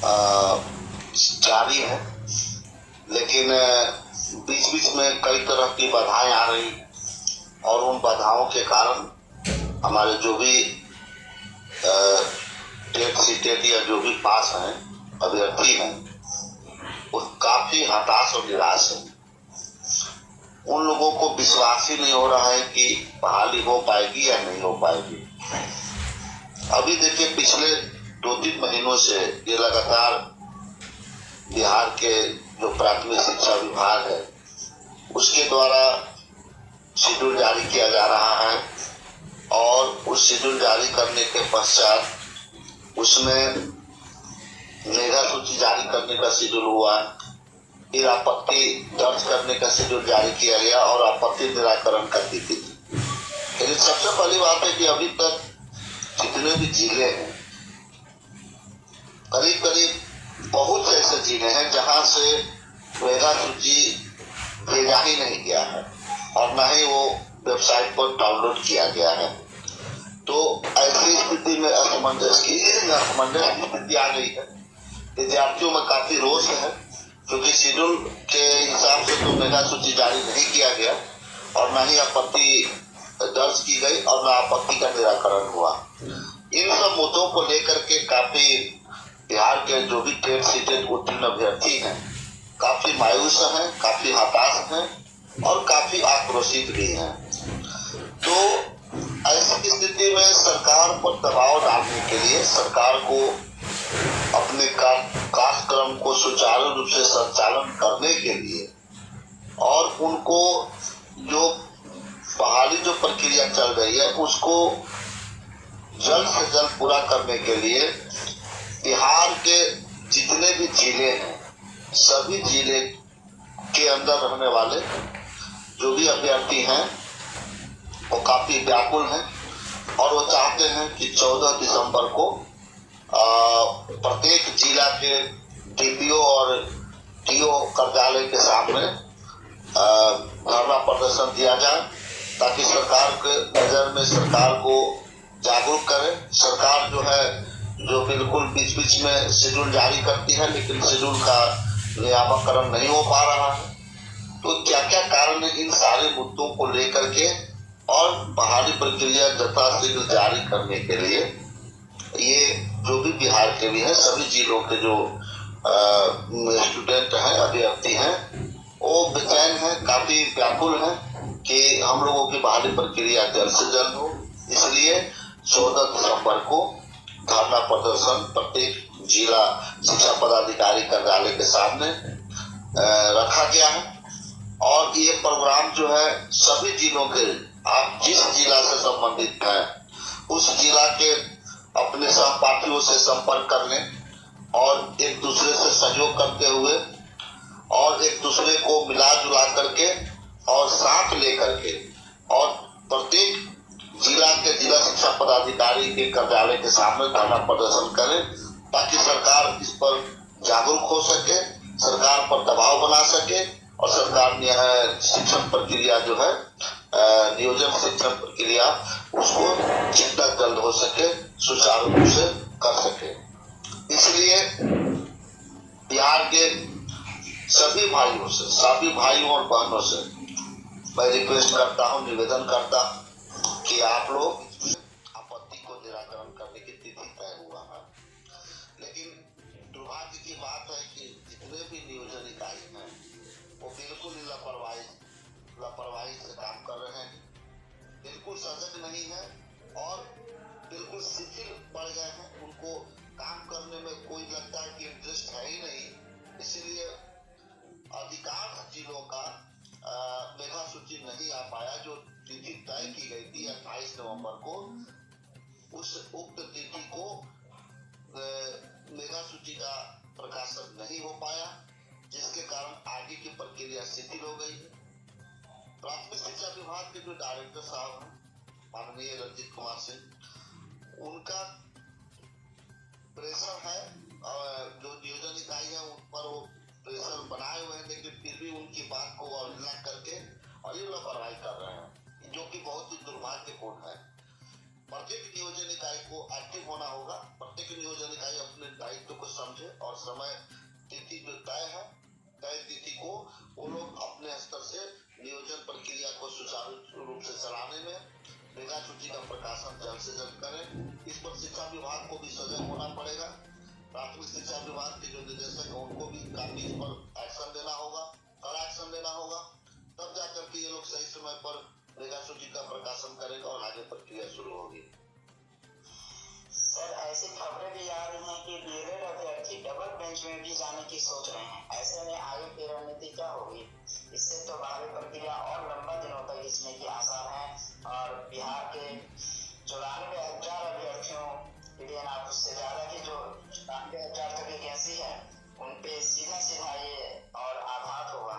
अ, जारी है, लेकिन बीच बीच में कई तरह की बाधाएं आ रही और उन बाधाओं के कारण हमारे जो भी टेट सीटेट या जो भी पास हैं अभ्यर्थी हैं वो काफी हताश और निराश है। उन लोगों को विश्वास ही नहीं हो रहा है कि बहाली हो पाएगी या नहीं हो पाएगी। अभी देखिए, पिछले 2-3 महीनों से ये लगातार बिहार के जो प्राथमिक शिक्षा विभाग है उसके द्वारा शेड्यूल जारी किया जा रहा है और उस शेड्यूल जारी करने के पश्चात उसमें मेगा सूची जारी करने का शेड्यूल हुआ, फिर आपत्ति दर्ज करने का शेड्यूल जारी किया गया और आपत्ति निराकरण का तिथि थी। लेकिन सबसे पहली बात है कि अभी तक जितने भी जिले हैं, करीब करीब बहुत से ऐसे जिले हैं जहां से मेगा सूची भेजा ही नहीं गया है और न ही वो वेबसाइट पर डाउनलोड किया गया है। तो ऐसी स्थिति में असमंजस की स्थिति आ गई है। विद्यार्थियों में काफी रोष है क्योंकि शेड्यूल के हिसाब से तो मेगा सूची जारी नहीं किया गया और न ही आपत्ति दर्ज की गई और न आपत्ति का निराकरण हुआ। इन सब मुद्दों को लेकर के काफी बिहार के जो भी टेट सीटेट उत्तीर्ण अभ्यर्थी हैं काफी मायूस हैं, काफी हताश हैं और काफी आक्रोशित भी हैं। तो ऐसी स्थिति में सरकार पर दबाव डालने के लिए, सरकार को अपने कार्यक्रम को सुचारू रूप से संचालन करने के लिए और उनको जो बहाली जो प्रक्रिया चल रही है उसको जल्द से जल्द पूरा करने के लिए बिहार के जितने भी जिले हैं, सभी जिले के अंदर रहने वाले जो भी अभ्यर्थी हैं वो काफी व्याकुल हैं और वो चाहते हैं कि 14 दिसंबर को प्रत्येक जिला के डीपीओ और टीओ कार्यालय के सामने धरना प्रदर्शन दिया जाए ताकि सरकार के नजर में सरकार को जागरूक करे। सरकार जो बिल्कुल बीच बीच में शेड्यूल जारी करती है लेकिन शेड्यूल का नियामकरण नहीं हो पा रहा है। तो क्या क्या कारण है, इन सारे मुद्दों को लेकर के और बहाली प्रक्रिया यथाशीघ्र जारी करने के लिए ये जो भी बिहार के भी है सभी जिलों के जो स्टूडेंट हैं, अभ्यर्थी हैं, वो बेचैन हैं, काफी व्याकुल हैं कि हम लोगों की बहाली प्रक्रिया जल्द से जल्द हो। इसलिए 14 दिसंबर को धरना प्रदर्शन प्रत्येक जिला शिक्षा पदाधिकारी कार्यालय के सामने रखा गया है और ये प्रोग्राम जो है सभी जिलों के, आप जिस जिला से संबंधित हैं उस जिला के अपने सहपाठियों से संपर्क करने और एक दूसरे से सहयोग करते हुए और एक दूसरे को मिला जुला करके और साथ लेकर के और प्रत्येक जिला के जिला शिक्षा पदाधिकारी के कार्यालय के सामने धरना प्रदर्शन करें ताकि सरकार इस पर जागरूक हो सके, सरकार पर दबाव बना सके और सरकार शिक्षण प्रक्रिया जो है नियोजन शिक्षण प्रक्रिया उसको जितना जल्द हो सके सुचारू रूप से कर सके। इसलिए बिहार के सभी भाइयों से, सभी भाइयों और बहनों से मैं रिक्वेस्ट करता हूँ, निवेदन करता हूँ कि आप लोग आपत्ति को निराकरण करने की तिथि तय हुआ है। लेकिन दुर्भाग्य की बात है कि जितने भी नियोजन इकाई हैं वो बिल्कुल लापरवाही से काम कर रहे हैं, बिल्कुल सजग नहीं है और बिल्कुल शिथिल पड़ गए हैं। उनको काम करने में कोई लगता है कि इंटरेस्ट है ही नहीं। इसलिए अधिकांश जिलों का मेगा सूची नहीं आ पाया। जो तिथि तय की गई थी 28 नवंबर को, उस उक्त तिथि को मेगा सूची का प्रकाशन नहीं हो पाया, जिसके कारण आगे की प्रक्रिया शिथिल हो गई। प्राथमिक शिक्षा विभाग के जो डायरेक्टर साहब हैं माननीय रंजीत कुमार सिंह, उनका प्रेशर है जो नियोजन इकाई है उन पर वो प्रेशर बनाए हुए हैं, लेकिन फिर भी उनकी बात को अवहेलना करके और ये लापरवाही कर रहे हैं, जो कि बहुत ही दुर्भाग्यपूर्ण है। प्रत्येक नियोजन इकाई को एक्टिव होना होगा, प्रत्येक नियोजन इकाई अपने दायित्व को समझे और समय तिथि जो तय है, तय तिथि को वो लोग अपने स्तर से नियोजन प्रक्रिया को सुचारू रूप से चलाने में मेगा सूची का प्रकाशन जल्द से जल्द करें। इस पर शिक्षा विभाग को भी सजग होना पड़ेगा। प्राथमिक शिक्षा विभाग के जो निदेशक हैं उनको भी काफी इस पर एक्शन लेना होगा, कड़ा एक्शन लेना होगा, तब जाकर के ये लोग सही समय पर मेगा सूची का प्रकाशन करेगा और आगे प्रक्रिया शुरू होगी। सर, ऐसी खबरें भी आ रही हैं कि डीएलएड अभ्यर्थी डबल बेंच में भी जाने की सोच रहे हैं। ऐसे में आगे की रणनीति क्या होगी? इससे तो बहाली प्रक्रिया और लंबा दिनों तक इसमें की आसार है और बिहार के 94,000 अभ्यर्थियों के लिए ना उससे ज्यादा की जो 94,000 तक वैकेंसी है उन पे सीधा सीधा ये और आघात होगा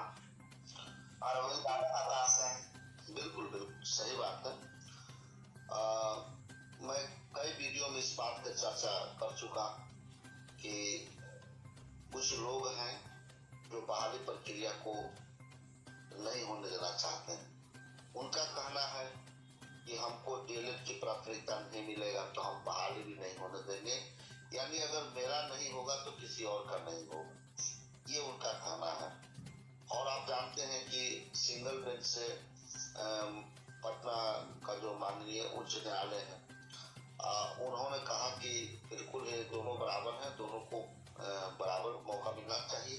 और वो ज्यादा हताश है। बिल्कुल बिल्कुल सही बात है। मैं कई वीडियो में इस बात पर चर्चा कर चुका कि कुछ लोग हैं जो बहाली प्रक्रिया को नहीं होने देना चाहते हैं। उनका कहना है कि हमको डीएलएड की प्राथमिकता नहीं मिलेगा तो हम बहाली भी नहीं होने देंगे, यानी अगर मेरा नहीं होगा तो किसी और का नहीं होगा, ये उनका कहना है। और आप जानते हैं कि सिंगल बेंच से पटना का जो माननीय उच्च न्यायालय है उन्होंने कहा कि बिल्कुल ये दोनों बराबर हैं, दोनों को बराबर मौका मिलना चाहिए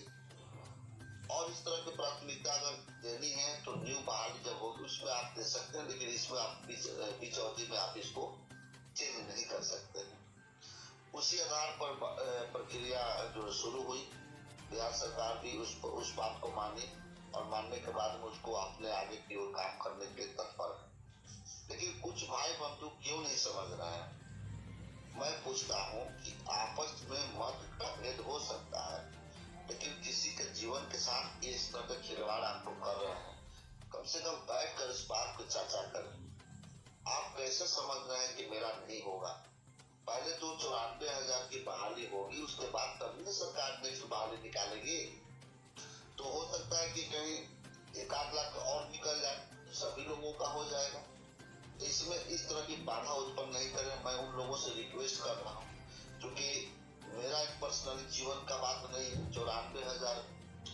और इस तरह की प्राथमिकता अगर देनी है तो न्यू बहाली जब होगी उसमें आप दे सकते हैं, लेकिन इसमें आप बीच अवधि में आप इसको चेंज नहीं कर सकते। उसी आधार पर प्रक्रिया जो शुरू हुई, बिहार सरकार भी उस बात को मानी और मानने के बाद में उसको अपने आगे की ओर काम करने के लिए तत्पर है। लेकिन कुछ भाई बंधु क्यों नहीं समझ रहे हैं? मैं पूछता हूँ कि आपस में मत का भेद हो सकता है, लेकिन किसी के जीवन के साथ इस तरह का खिलवाड़ आप लोग कर रहे हैं, कम से कम बैठ कर इस बात को चर्चा करें। आप कैसे समझ रहे हैं कि मेरा नहीं होगा? पहले तो 94,000 की बहाली होगी, उसके बाद तभी सरकार नेक्स्ट बहाली निकालेगी। तो हो सकता है कि कहीं 1-8 लाख और निकल जाए, सभी लोगों का हो जाएगा। तो इसमें इस तरह की बाधा उत्पन्न नहीं करें। मैं उन लोगों से रिक्वेस्ट कर रहा हूँ, क्योंकि मेरा एक पर्सनल जीवन का बात नहीं है, 94,000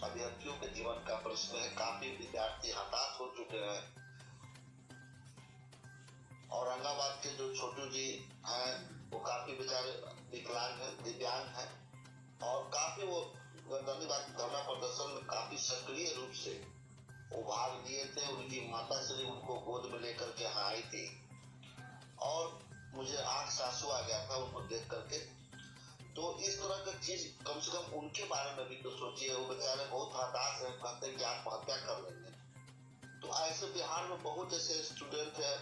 अभ्यर्थियों के जीवन का प्रश्न है। काफी विद्यार्थी हताश हो चुके हैं। औरंगाबाद के जो छोटू जी हैं वो काफी बेचारे विकलांग हैं, दिव्यांग हैं और काफी वो धरना प्रदर्शन में काफी सक्रिय रूप से वो भाग लिए थे। उनकी माता श्री उनको गोद में लेकर के यहाँ आई थी और मुझे आंख से आंसू आ गया था उनको देख करके। तो इस तरह का चीज कम से कम उनके बारे में भी तो सोचिए। वो बेचारे बहुत हताश है, कहते हैं कि आत्महत्या कर लेंगे। तो ऐसे बिहार में बहुत ऐसे स्टूडेंट है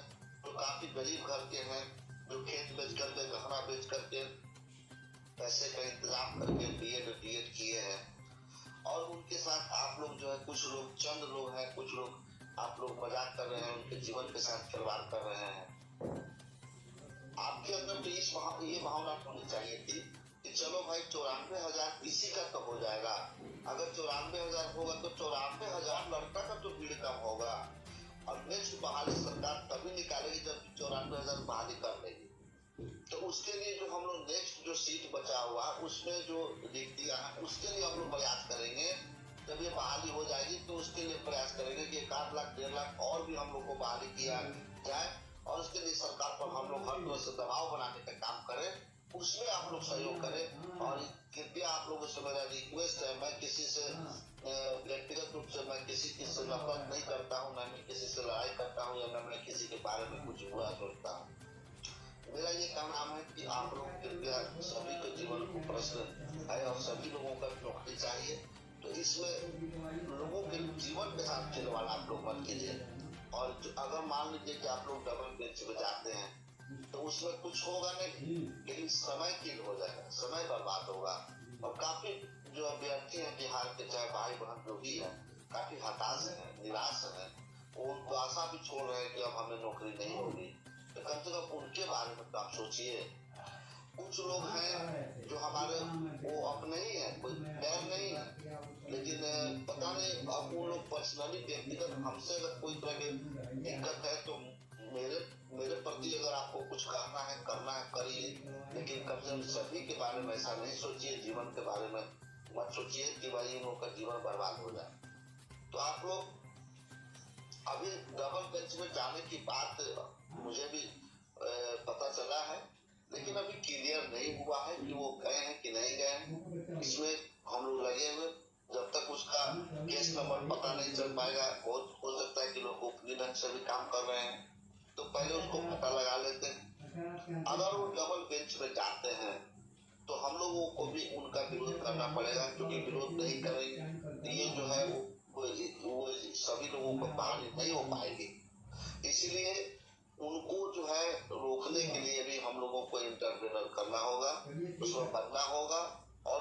जो काफी गरीब घर के हैं, जो खेत बेच करके, गहना बेच करके पैसे का इंतजाम करके बीएड डीएड किए हैं। और उनके साथ आप लोग जो है, कुछ लोग, चंद लोग हैं, कुछ लोग आप लोग मजाक कर रहे हैं, उनके जीवन के साथ खिलवाड़ कर रहे हैं। आपके अंदर तो ये भावना होनी चाहिए थी कि चलो भाई 94,000 किसी का तो हो जाएगा। अगर 94,000 होगा तो 94,000 लड़का का तो भीड़ कम होगा और नेक्स्ट बहाली सरकार तभी निकालेगी जब 94,000 बहाली कर लेगी। तो उसके लिए जो हम लोग नेक्स्ट जो सीट बचा हुआ उसमें जो रिक्तियां हैं उसके लिए हम लोग प्रयास करेंगे। जब ये बहाली हो जाएगी तो उसके लिए प्रयास करेंगे कि 1-8 लाख 1.5 लाख और भी हम लोग को बहाली किया जाए और उसके लिए सरकार पर हम लोग हर तरह से दबाव बनाने का काम करें। उसमें आप लोग सहयोग करें और कृपया आप लोगों से मेरा रिक्वेस्ट है, मैं किसी से व्यक्तिगत रूप से मैं किसी चीज से नफरत नहीं करता हूँ, न मैं किसी से लड़ाई करता हूँ या न मैं किसी के बारे में कुछ बुरा सोचता हूँ। मेरा ये कहना है कि आप लोग कृपया, सभी के जीवन को प्रश्न है और सभी लोगों का नौकरी चाहिए, तो इसमें लोगों के जीवन के साथ खिलवाड़ आप लोग मत कीजिए। और अगर मान लीजिए कि आप लोग डबल बेंच पे जाते हैं तो उसमें कुछ होगा नहीं, लेकिन समय किल हो जाएगा, समय बर्बाद होगा। और काफी जो अभ्यर्थी हैं बिहार के, चाहे भाई बहन जो भी है, काफी हताश है, निराश है। वो उनको आशा भी छोड़ रहे हैं कि अब हमें नौकरी नहीं होगी। तो कम से कम उनके बारे में तो आप सोचिए। कुछ लोग हैं जो हमारे वो अपने ही है, कोई गैर नहीं है, लेकिन पता नहीं अब वो लोग पर्सनली व्यक्तिगत हमसे अगर कोई तरह की दिक्कत है तो मेरे प्रति अगर आपको कुछ करना है करिए, लेकिन कम से कम सभी के बारे में ऐसा नहीं सोचिए, जीवन के बारे में मत सोचिए कि भाई इन लोगों का जीवन बर्बाद हो जाए। तो आप लोग अभी डबल बेंच में जाने की बात मुझे भी पता चला है, लेकिन अभी क्लियर नहीं हुआ है कि वो गए हैं कि नहीं गए हैं। इसमें हम लोग लगे हुए, जब तक उसका केस नंबर पता नहीं चल पाएगा, बहुत हो सकता है कि लोग गोपनीय ढंग से भी काम कर रहे हैं, तो पहले उसको पता लगा लेते हैं। अगर वो डबल बेंच में जाते हैं तो हम लोगों को भी उनका विरोध करना पड़ेगा, क्योंकि विरोध नहीं करेंगे ये जो है वो सभी लोगों को बहाली नहीं हो पाएगी। इसीलिए उनको जो है रोकने के लिए भी हम लोगों को इंटरवेनर करना होगा, उसमें बनना होगा, और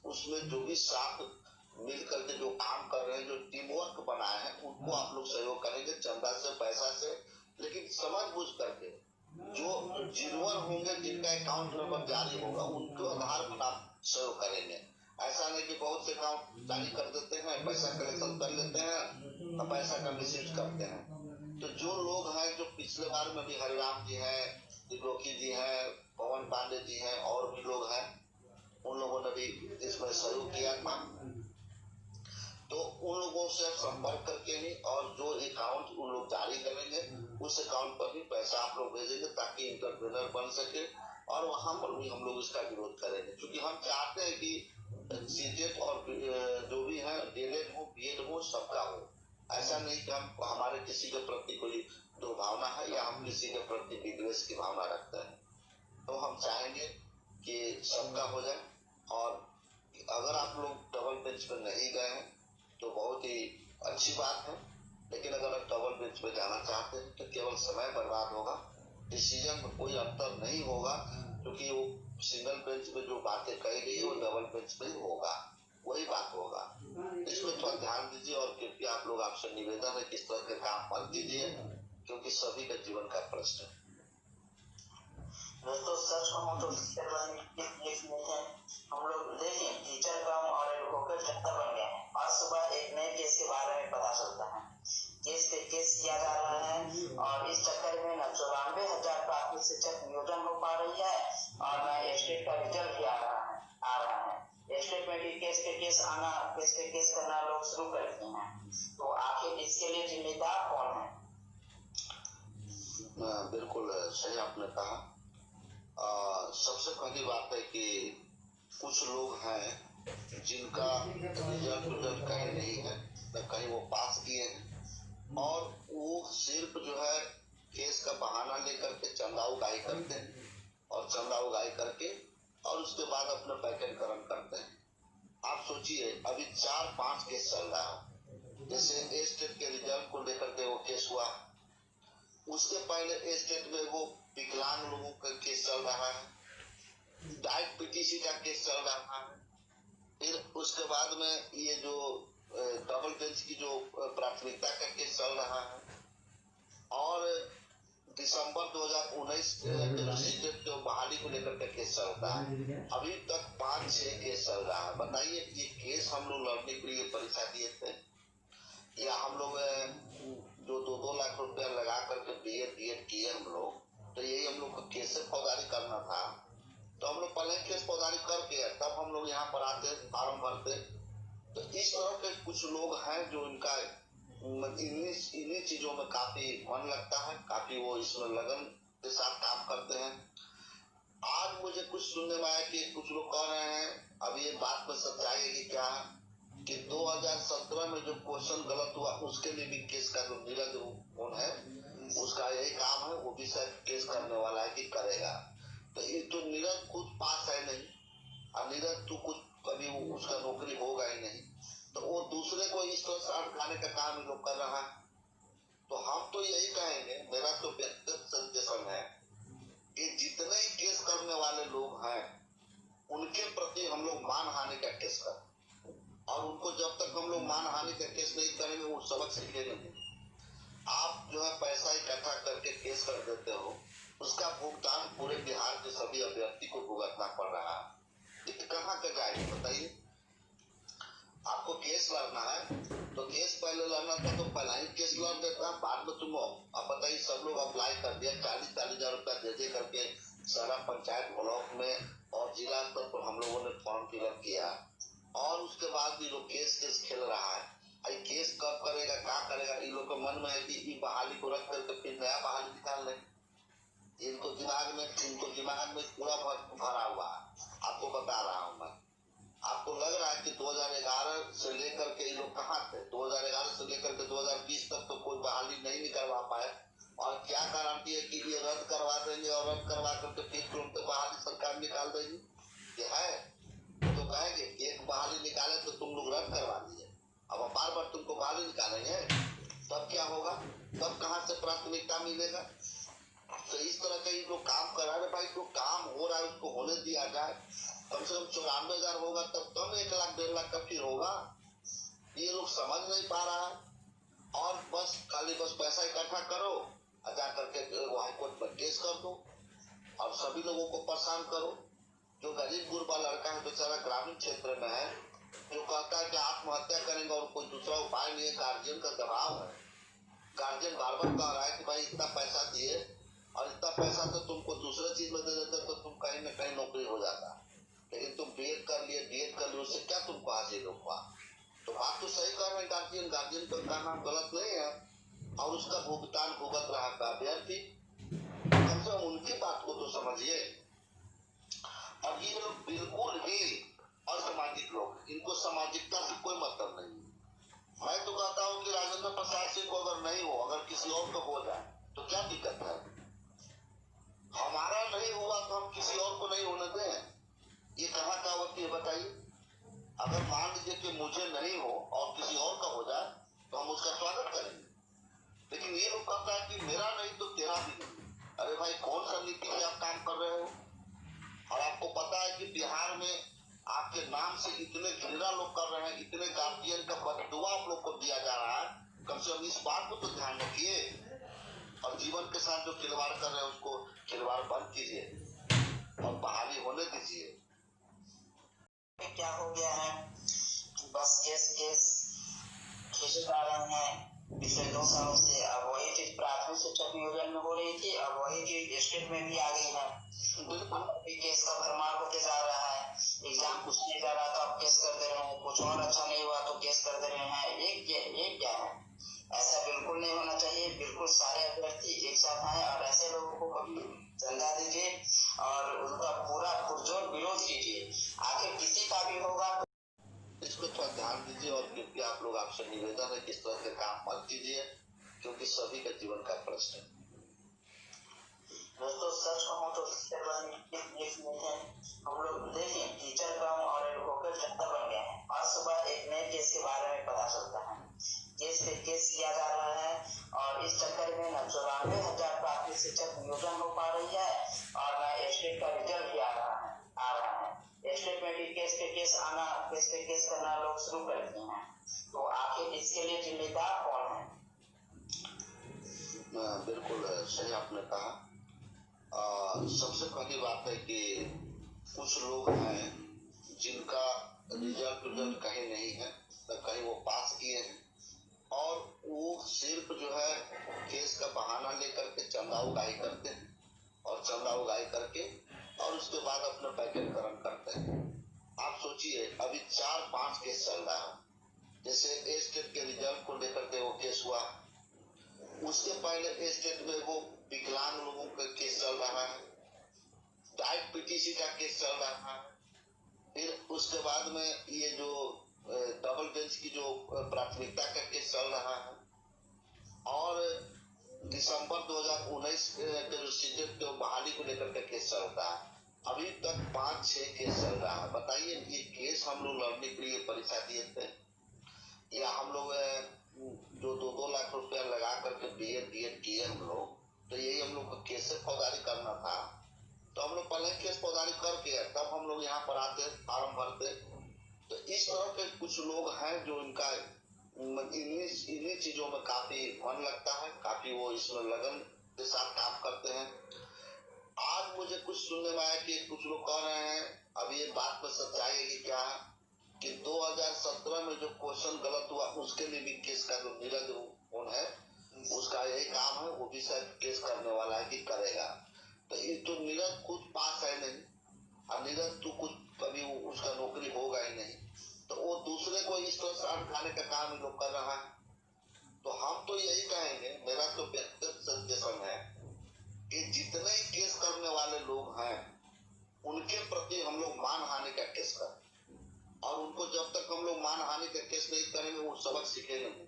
उसमें जो भी साथ मिल करके जो काम कर रहे हैं, जो टीम वर्क बनाए हैं, उनको आप लोग सहयोग करेंगे, चंदा से, पैसा से, लेकिन समझ बुझ करके। जो जिनवर होंगे, जिनका अकाउंट नंबर जारी होगा, उनके आधार पर आप सहयोग करेंगे। ऐसा नहीं कि बहुत से अकाउंट जारी कर देते हैं, पैसा कलेक्शन कर लेते हैं और पैसा का मिसयूज करते हैं। तो जो लोग हैं, जो पिछले बार में भी हरिराम जी हैं, त्रिलोकी जी हैं, पवन पांडे जी हैं, और भी लोग हैं, उन लोगों ने भी इसमें सहयोग किया था। तो उन लोगों से संपर्क करके ही, और जो अकाउंट उन लोग जारी करेंगे उस अकाउंट पर भी पैसा आप लोग भेजेंगे, ताकि इंटरप्रेनर बन सके, और वहां पर भी हम लोग इसका विरोध करेंगे। क्योंकि हम चाहते हैं कि सीटेट और जो भी है, डीएलएड हो, बीएड हो, सबका हो। ऐसा नहीं कि हम हमारे किसी के प्रति कोई दुर्भावना है या हम किसी के प्रति विद्वेष की भावना रखते हैं। तो हम चाहेंगे कि सबका हो जाए। और अगर आप लोग डबल बेंच पर नहीं गए हैं तो बहुत ही अच्छी बात है, लेकिन अगर आप डबल बेंच पे जाना चाहते हैं तो केवल समय बर्बाद होगा, डिसीजन में कोई अंतर नहीं होगा, क्योंकि वो सिंगल बेंच में जो बातें कही गई है वो डबल बेंच में होगा, वही बात होगा। इसमें थोड़ा ध्यान दीजिए, और कृपया आप लोग, आपसे निवेदन है कि इस तरह के काम मत कीजिए, क्योंकि सभी का जीवन का प्रश्न है। दोस्तों सच कहूँ तो हम लोग देखिए टीचर कम और एडवोकेट ज्यादा बन गए हैं। आज सुबह एक नए केस के बारे में पता चलता है, केस पे केस किया जा रहा है, और इस चक्कर में न 94,000 प्राथमिक शिक्षक नियोजन हो पा रही है, और न स्टेट का रिजल्ट भी आ रहा है। स्टेट में भी केस पे केस आना, केस पे केस करना लोग शुरू करते हैं। तो आखिर इसके लिए जिम्मेदार कौन है? बिल्कुल सही आपने कहा। सबसे पहली बात है कि कुछ लोग हैं जिनका रिजल्ट कहीं नहीं है, न कहीं वो पास किए हैं, और वो सिर्फ जो है केस का बहाना लेकर के चंदा उगाही करते हैं, और चंदा उगाही करके और उसके बाद अपना पैकेटकरण करते हैं। आप सोचिए, अभी 4-5 केस चल रहा है। जैसे ए स्टेट के रिजल्ट को लेकर के वो केस हुआ, उसके पहले ए स्टेट में वो विकलांग लोगों का केस चल रहा है, डाइट पीटीसी का केस चल रहा है, फिर उसके बाद में ये जो डबल बेंच की जो प्राथमिकता का केस चल रहा है, और दिसंबर 2019 के सीटेट जो बहाली को लेकर के केस चल रहा है। अभी तक 5-6 केस चल रहा है। बताइए, ये केस हम लोग लड़ने के लिए परीक्षा दिए थे, या हम लोग जो 2-2 लाख रुपया लगा करके बीएड किए हम लोग, तो यही हम लोग को केस से फौजदारी करना था। तो हम लोग पहले केस फौजदारी करके तब हम लोग यहाँ पर आते, फॉर्म भरते। तो इस तरह के कुछ लोग हैं जो इनका इन्हीं चीजों में काफी मन लगता है, काफी वो इसमें लगन के साथ काम करते हैं। आज मुझे कुछ सुनने में आया कि कुछ लोग कह रहे हैं, अभी ये बात में सच्चाई है कि क्या, कि 2017 में जो क्वेश्चन गलत हुआ उसके लिए भी केस का जो नीरज कौन है, उसका यही काम है, वो भी शायद केस करने वाला है कि करेगा। तो ये तो नीरज खुद पास है नहीं, और नीरज तो कुछ कभी उसका नौकरी होगा ही नहीं, तो वो दूसरे को इस तरह से अटकाने का काम ये लोग कर रहा है। तो हम तो यही कहेंगे, मेरा तो व्यक्तिगत सजेशन है कि जितने ही केस करने वाले लोग हैं उनके प्रति हम लोग मानहानि का केस करें, और उनको जब तक हम लोग मानहानि का केस नहीं करेंगे वो सबक सीखेंगे नहीं। आप जो है पैसा इकट्ठा करके केस कर देते हो, उसका भुगतान पूरे बिहार के सभी अभ्यर्थी को भुगतना पड़ रहा है। ये कहाँ का जाएगी बताइए? आपको केस लड़ना है तो केस पहले लड़ना था तो पहला ही केस लड़ देता, बाद में तुम अब बताइए, सब लोग अप्लाई कर दिया, 40-40 हजार रुपया दे करके सारा पंचायत ब्लॉक में और जिला स्तर पर हम लोगों ने फॉर्म फिलअप किया, उसके बाद भी लोग केस खेल रहा है। अरे केस कब करेगा, क्या करेगा, इन लोग के मन में है कि बहाली को रख करके फिर नया बहाली निकाल लें। इनको दिमाग में पूरा भरा हुआ है। आपको बता रहा हूँ मैं, आपको लग रहा है कि 2011 से लेकर के ये लोग कहाँ थे, 2011 से लेकर के 2020 तक तो कोई बहाली नहीं निकलवा पाए। और क्या गारंटी है कि ये रद्द करवा देंगे और रद्द करवा करके फिर तुरंत बहाली सरकार निकाल देगी? ये है तो कहेंगे कि एक बहाली निकाले तो तुम लोग रद्द करवा दिए, अब बार बार तुमको बहाली निकालेंगे, तब क्या होगा, तब कहाँ से प्राथमिकता मिलेगा? तो इस तरह का ये लोग काम करा रहे भाई, तो काम हो रहा है उसको होने दिया जाए। कम से कम 94,000 होगा तब कम 1 लाख 1.5 लाख का फिर होगा। ये लोग समझ नहीं पा रहा है और बस खाली पैसा इकट्ठा करो और जा करके हाईकोर्ट पर केस कर दो और सभी लोगों को परेशान करो। जो गरीब गुरबा लड़का है बेचारा ग्रामीण क्षेत्र में है, जो कहता है कि आत्महत्या करेंगे और कोई दूसरा उपाय नहीं है, गार्जियन का दबाव है। गार्जियन बार बार कह रहा है कि भाई इतना पैसा दिए और इतना पैसा तो तुमको दूसरे चीज में दे देते तो तुम कहीं न कहीं नौकरी हो जाता, लेकिन तुम बीएड कर लिए उससे क्या तुमको हासिल होगा? तो बात तो सही कर रहे हैं गार्जियन का नाम गलत नहीं है और उसका भुगतान भुगत रहा है अभ्यर्थी। कम से कम उनकी बात को तो समझिए। अब ये लोग बिल्कुल ही असामाजिक लोग, इनको सामाजिकता से कोई मतलब नहीं। मैं तो कहता हूँ कि राजेंद्र प्रसाद सिंह को अगर नहीं हो, अगर किसी और को हो जाए तो क्या दिक्कत है? हमारा नहीं हुआ तो हम किसी और को नहीं होने दें, ये कहाँ का होती है बताइए? अगर मान लीजिए कि मुझे नहीं हो और किसी और का हो जाए तो हम उसका स्वागत करेंगे, लेकिन ये लोग कहता है कि मेरा नहीं तो तेरा भी नहीं। अरे भाई कौन सा नीति से आप काम कर रहे हो? और आपको पता है कि बिहार में आपके नाम से इतने घृणा लोग कर रहे हैं, इतने गार्जियन का बददुआ आप लोग को दिया जा रहा है। कम से कम इस बात को तो ध्यान रखिए और जीवन के साथ जो खिलवाड़ कर रहे हैं उसको खिलवाड़ बंद कीजिए और बहाली होने दीजिए। क्या हो गया है, बस केस खींचे जा रहे हैं पिछले 2 सालों से। अब वही चीज प्राथमिक शिक्षक नियोजन में हो रही थी, अब वही चीज स्टेट में भी आ गई है। केस का भरमार होते जा रहा है। एग्जाम कुछ नहीं जा रहा तो अब केस कर दे रहे हैं, कुछ और अच्छा नहीं हुआ तो केस कर दे रहे हैं। एक क्या है, ऐसा बिल्कुल नहीं होना चाहिए। बिल्कुल सारे अभ्यर्थी एक साथ आए और ऐसे लोगों को कभी चंदा दीजिए और उनका पूरा पुरजोर विरोध कीजिए। आखिर किसी का भी होगा इसको थोड़ा ध्यान दीजिए और क्योंकि आप लोग, आपसे निवेदन है कि इस तरह के काम मत कीजिए क्योंकि सभी का जीवन का प्रश्न है। दोस्तों सच कहूँ तो हम लोग देखें टीचर कम और एडवोकेट ज्यादा बन गए हैं। आज सुबह एक नए केस के बारे में पता चलता है, केस पे केस किया जा रहा है और इस चक्कर में न 94,000 प्राथमिक शिक्षक नियोजन हो पा रही है और न स्टेट का रिजल्ट भी आ रहा है। स्टेट में भी केस पे केस करना लोग शुरू कर दिए हैं। तो आखिर इसके लिए जिम्मेदार कौन है? बिल्कुल सही आपने कहा। सबसे पहली बात है कि कुछ लोग हैं जिनका रिजल्ट कहीं नहीं है, न कहीं वो पास किए हैं और वो सिर्फ जो है केस का बहाना लेकर के चंदा उगाही करते हैं और चंदा उगाही करके और उसके बाद अपना पैकेटकरण करते हैं। आप सोचिए अभी 4-5 केस चल रहा है। जैसे ए स्टेट के रिजल्ट को लेकर के वो केस हुआ, उसके पहले ए स्टेट में वो विकलांग लोगों का केस चल रहा है, डाइट पीटीसी का केस चल रहा है, फिर उसके बाद में ये जो डबल बेंच की जो प्राथमिकता का केस चल रहा है और दिसंबर 2019 के जो सीटेट के बहाली को लेकर के केस चल रहा है। अभी तक 5-6 केस चल रहा है। बताइए ये केस हम लोग लड़ने के लिए परीक्षा दिए थे या हम लोग जो 2-2 लाख रुपया लगा करके बीएड किए हम लोग, तो यही हम लोग को केस से फौजदारी करना था। तो हम लोग पहले केस फौजदारी करके तब हम लोग यहाँ पर आते, फॉर्म भरते। तो इस तरह के कुछ लोग हैं जो इनका इन्हीं चीजों में काफी मन लगता है, काफी वो इसमें लगन के साथ काम करते हैं। आज मुझे कुछ सुनने में आया कि कुछ लोग कह रहे हैं, अब ये बात में सच्चाई है कि क्या है, कि 2017 में जो क्वेश्चन गलत हुआ उसके लिए भी केस का जो नीरज कौन है उसका यही काम है, वो भी शायद केस करने वाला है कि करेगा। तो ये तो नीरज खुद पास है नहीं और नीरज तो कुछ कभी उसका नौकरी होगा ही नहीं, तो वो स्टोर साठ खाने का काम ये लोग कर रहा है। तो हम तो यही कहेंगे, मेरा तो व्यक्तिगत सजेशन है कि जितने केस करने वाले लोग हैं उनके प्रति हम लोग मानहानि का केस करें, और उनको जब तक हम लोग मानहानि का केस नहीं करेंगे वो सबक सीखेंगे नहीं।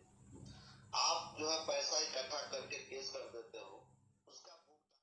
आप जो है पैसा इकट्ठा करके केस कर देते हो,